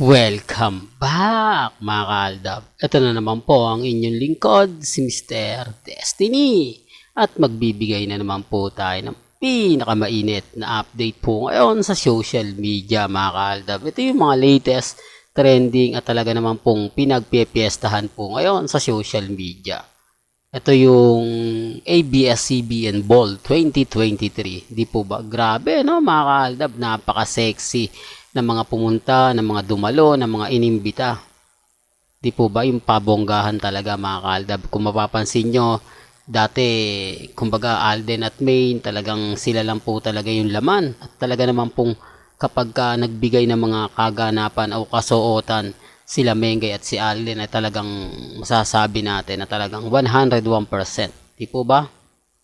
Welcome back mga kaaldab. Ito na naman po ang inyong lingkod, si Mr. Destiny. At magbibigay na naman po tayo ng pinakamainit na update po ngayon sa social media mga kaaldab. Ito yung mga latest trending at talaga naman pong pinagpipiestahan po ngayon sa social media. Ito yung ABS-CBN Ball 2023. Di po ba? Grabe no mga kaaldab, napaka-sexy ng mga pumunta, ng mga dumalo, ng mga inimbita. Di po ba yung pabonggahan talaga mga kaaldab? Kung mapapansin nyo, dati kumbaga Alden at Maine, talagang sila lang po talaga yung laman. At talaga naman pong kapag nagbigay ng mga kaganapan o kasuotan, sila Mengay at si Alden ay talagang masasabi natin na talagang 101%. Di po ba?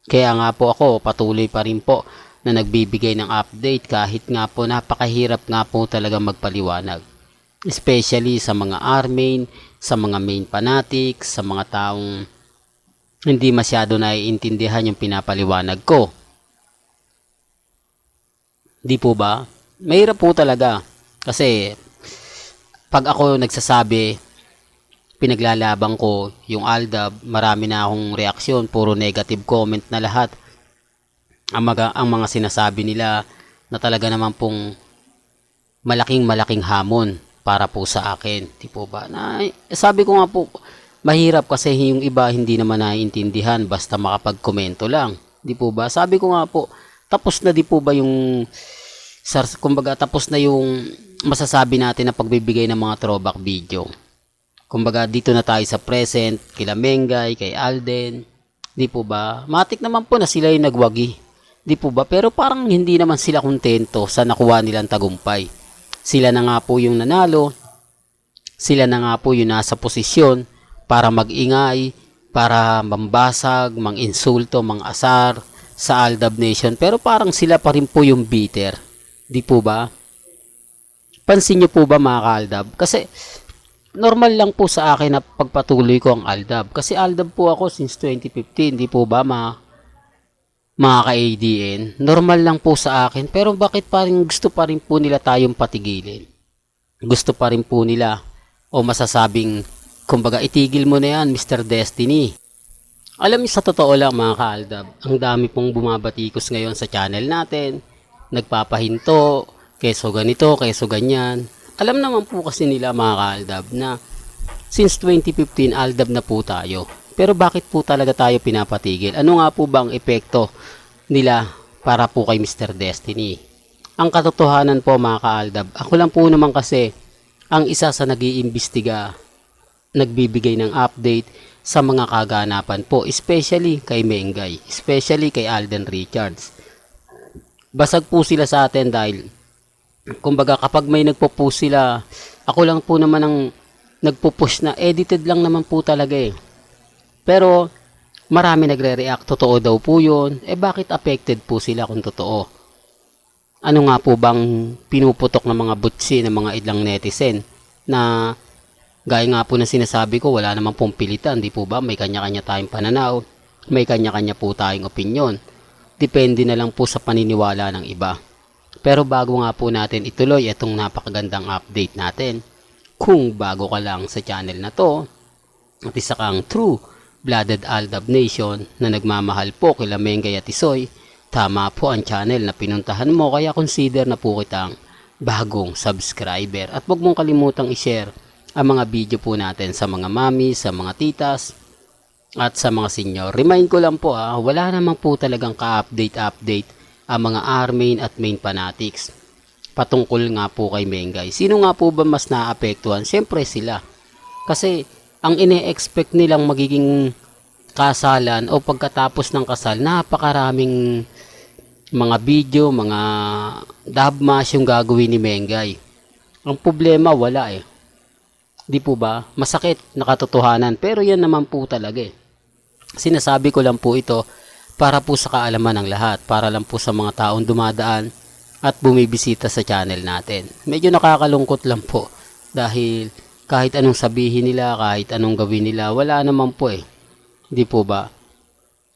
Kaya nga po ako patuloy pa rin po na nagbibigay ng update kahit nga po napakahirap nga po talaga magpaliwanag. Especially sa mga R-main, sa mga main fanatics, sa mga taong hindi masyado naiintindihan yung pinapaliwanag ko. Di po ba? Mahirap po talaga. Kasi pag ako nagsasabi, pinaglalaban ko yung Aldab, marami na akong reaksyon, puro negative comment na lahat. Ang mga sinasabi nila na talaga naman pong malaking hamon para po sa akin. Di po ba? Sabi ko nga po, mahirap kasi yung iba hindi naman naiintindihan basta makapag-komento lang. Di po ba? Sabi ko nga po, tapos na di po ba yung kumbaga tapos na yung masasabi natin na pagbibigay ng mga throwback video. Kumbaga dito na tayo sa present, kila Mengay, kay Alden. Di po ba? Matik naman po na sila yung nagwagi. Di po ba? Pero parang hindi naman sila kontento sa nakuha nilang tagumpay. Sila na nga po yung nanalo. Sila na nga po yung nasa posisyon para mag-ingay, para mambasag, mang-insulto, mang-asar sa Aldab Nation. Pero parang sila pa rin po yung bitter. Di po ba? Pansin nyo po ba mga ka-Aldab? Kasi normal lang po sa akin na pagpatuloy ko ang Aldab. Kasi Aldab po ako since 2015. Di po ba mga ka-ADN? Normal lang po sa akin. Pero bakit parang gusto pa rin po nila tayong patigilin? Gusto pa rin po nila o masasabing kumbaga itigil mo na yan Mr. Destiny. Alam niyo sa totoo lang mga ka-Aldab, ang dami pong bumabatikos ngayon sa channel natin. Nagpapahinto, keso ganito, keso ganyan. Alam naman po kasi nila mga ka-Aldab na since 2015 Aldab na po tayo. Pero bakit po talaga tayo pinapatigil? Ano nga po bang epekto nila para po kay Mr. Destiny? Ang katotohanan po mga ka-Aldab, ako lang po naman kasi ang isa sa nag-iimbestiga, nagbibigay ng update sa mga kaganapan po, especially kay Mengay, especially kay Alden Richards. Basag po sila sa atin dahil kumbaga kapag may nagpo-post sila, ako lang po naman ang nagpo-push na edited lang naman po talaga eh. Pero marami nagre-react, totoo daw po yun. Bakit affected po sila kung totoo? Ano nga po bang pinuputok ng mga butsi ng mga idlang netizen na gaya nga po na sinasabi ko, wala namang pong pilitan, di po ba? May kanya-kanya tayong pananaw, may kanya-kanya po tayong opinyon. Depende na lang po sa paniniwala ng iba. Pero bago nga po natin ituloy itong napakagandang update natin, kung bago ka lang sa channel na to, at isa kang true blooded Aldab Nation na nagmamahal po kila Mengay at Isoy, tama po ang channel na pinuntahan mo, kaya consider na po kitang bagong subscriber. At huwag mong kalimutang i-share ang mga video po natin sa mga mami, sa mga titas, at sa mga senior. Remind ko lang po wala naman po talagang ka-update ang mga R-main at main fanatics patungkol nga po kay Mengay. Sino nga po ba mas naapektuhan? Siyempre sila. Kasi ang ine-expect nilang magiging kasalan o pagkatapos ng kasal, napakaraming mga video, mga dabmash yung gagawin ni Mengay. Ang problema wala eh. Di po ba? Masakit na katotohanan, pero yan naman po talaga eh. Sinasabi ko lang po ito para po sa kaalaman ng lahat, para lang po sa mga taong dumadaan at bumibisita sa channel natin. Medyo nakakalungkot lang po dahil kahit anong sabihin nila, kahit anong gawin nila, wala naman po eh. Di po ba?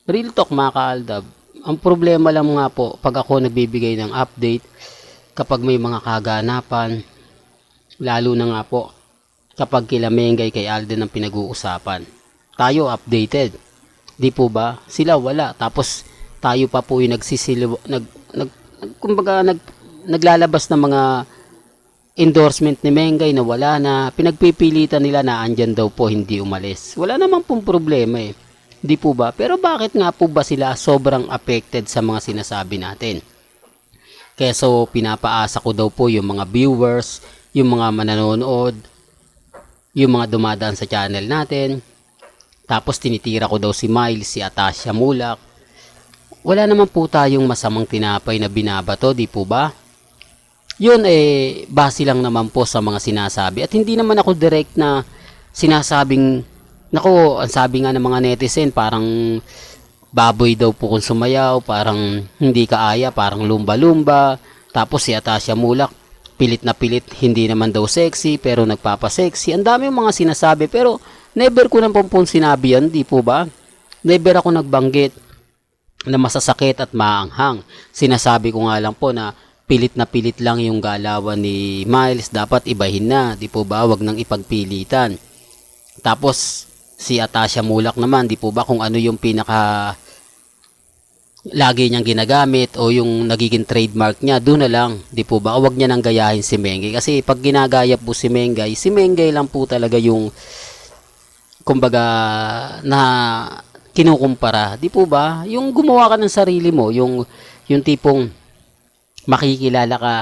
Real talk mga ka-Aldab, ang problema lang nga po pag ako nagbibigay ng update kapag may mga kaganapan, Lalo na nga po kapag kila Mengay kay Alden ang pinag-uusapan. Tayo updated. Di po ba? Sila wala. Tapos tayo pa po yung naglalabas ng mga endorsement ni Mengay na wala na. Pinagpipilitan nila na andyan daw po, hindi umalis. Wala namang pong problema eh. Di po ba? Pero bakit nga po ba sila sobrang affected sa mga sinasabi natin? Kaya so pinapaasa ko daw po yung mga viewers, yung mga mananonood, yung mga dumadaan sa channel natin. Tapos tinitira ko daw si Miles, si Atasha Mulak. Wala naman po tayong masamang tinapay na binabato, di po ba? Yun base lang naman po sa mga sinasabi. At hindi naman ako direct na sinasabing, nako, ang sabi nga ng mga netizen, parang baboy daw po kung sumayaw, parang hindi kaaya, parang lumba-lumba. Tapos si Atasha Mulak, pilit na pilit, hindi naman daw sexy, pero nagpapasexy. Ang dami yung mga sinasabi, pero never ko naman pong sinabi yan, di po ba? Never ako nagbanggit na masasakit at maanghang. Sinasabi ko nga lang po na pilit na pilit lang yung galawan ni Miles, dapat ibahin na, di po ba? Wag nang ipagpilitan. Tapos si Atasha Mulak naman, di po ba, kung ano yung pinaka lagi niyang ginagamit o yung nagiging trademark niya, doon na lang, di po ba? Wag niya nang gayahin si Mengay, kasi pag ginagaya po si Mengay lang po talaga yung kumbaga na kinukumpara, di po ba? Yung gumawa ka ng sarili mo, yung tipong makikilala ka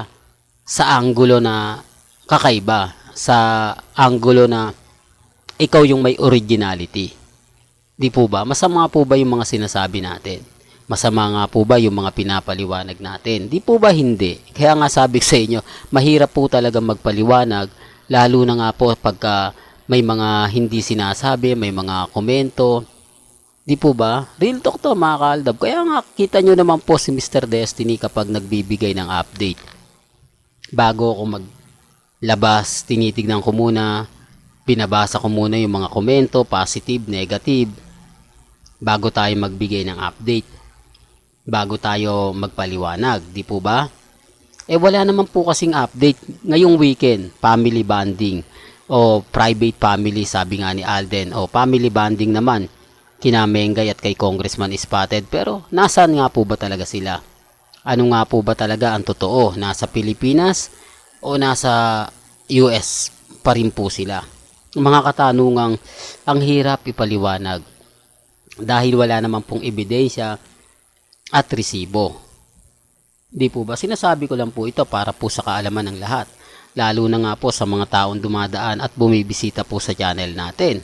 sa anggulo na kakaiba, sa anggulo na ikaw yung may originality. Di po ba? Masama po ba yung mga sinasabi natin? Masama nga po ba yung mga pinapaliwanag natin? Di po ba hindi? Kaya nga sabi sa inyo, mahirap po talaga magpaliwanag, lalo na nga po pagka may mga hindi sinasabi, may mga komento. Di po ba? Real talk to mga kaaldab. Kaya nga kita nyo naman po si Mr. Destiny kapag nagbibigay ng update. Bago ako maglabas, tinitignan ko muna, binabasa ko muna yung mga komento, positive, negative, bago tayo magbigay ng update, bago tayo magpaliwanag, di po ba? Wala naman po kasing update. Ngayong weekend, family bonding o private family, sabi nga ni Alden, o family bonding naman kina Mengay at kay Congressman Spotted. Pero nasaan nga po ba talaga sila? Ano nga po ba talaga ang totoo? Nasa Pilipinas o nasa US pa rin po sila? Mga katanungang ang hirap ipaliwanag dahil wala naman pong ebidensya at resibo. Di po ba? Sinasabi ko lang po ito para po sa kaalaman ng lahat, lalo na nga po sa mga taong dumadaan at bumibisita po sa channel natin.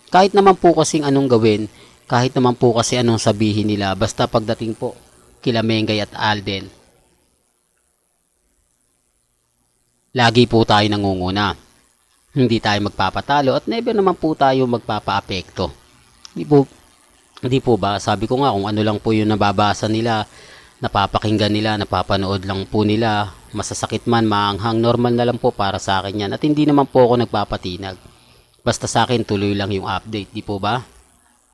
Kahit naman po kasing anong gawin, kahit naman po kasi anong sabihin nila, basta pagdating po kila Mengay at Alden, lagi po tayo nangunguna. Hindi tayo magpapatalo at never naman po tayo magpapaapekto. Di po ba? Sabi ko nga, kung ano lang po yung nababasa nila, napapakinggan nila, napapanood lang po nila, masasakit man, maanghang, normal na lang po para sa akin yan. At hindi naman po ako nagpapatinag. Basta sa akin, tuloy lang yung update, di po ba?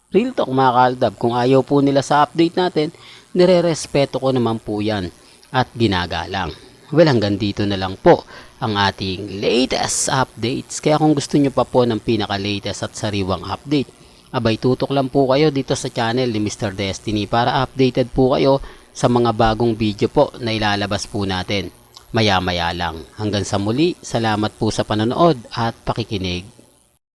Real talk mga kaaldab, kung ayaw po nila sa update natin, nire-respeto ko naman po yan at ginagalang. Well, hanggang dito na lang po ang ating latest updates. Kaya kung gusto nyo pa po ng pinaka-latest at sariwang update, abay tutok lang po kayo dito sa channel ni Mr. Destiny para updated po kayo sa mga bagong video po na ilalabas po natin maya-maya lang. Hanggang sa muli, salamat po sa panonood at pakikinig.